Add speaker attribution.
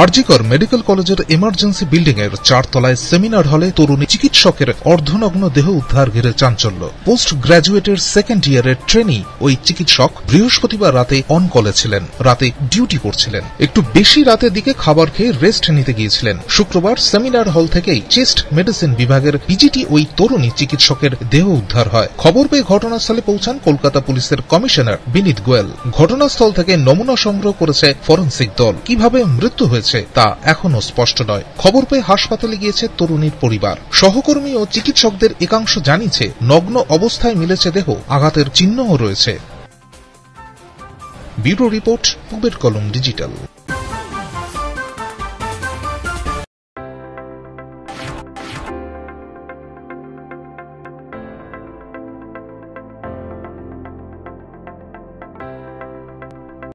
Speaker 1: RG Kar medical কলেজের emergency building এর 4 তলায় সেমিনার হলে তরুণী চিকিৎসকের অর্ধনগ্ন দেহ উদ্ধার ঘিরে চাঞ্চল্য। পোস্ট গ্র্যাজুয়েটের সেকেন্ড ইয়ারের ট্রেনি ওই চিকিৎসক বৃহস্পতিবার রাতে অন কলে ছিলেন, রাতে ডিউটি করছিলেন। একটু বেশি রাতের দিকে খাবার খেয়ে রেস্ট নিতে গিয়েছিলেন। শুক্রবার সেমিনার হল থেকেই চেস্ট মেডিসিন বিভাগের পিজিটি ওই তরুণী চিকিৎসকের দেহ উদ্ধার হয়। খবর পেয়ে ঘটনাস্থলে পৌঁছান কলকাতা পুলিশের কমিশনার বিনীত গোয়েল। ঘটনাস্থল থেকে নমুনা সংগ্রহ করেছে ফরেনসিক দল। কিভাবে মৃত্যু হয়েছে তা এখনো স্পষ্ট নয়। খবর পেয়ে হাসপাতালে গিয়েছে তরুণীর পরিবার। সহকর্মী ও চিকিৎসকদের একাংশ জানিয়েছে নগ্ন অবস্থায় মিলেছে দেহ, আঘাতের চিহ্নও রয়েছে। ব্যুরো রিপোর্ট, পূবের কলম ডিজিটাল।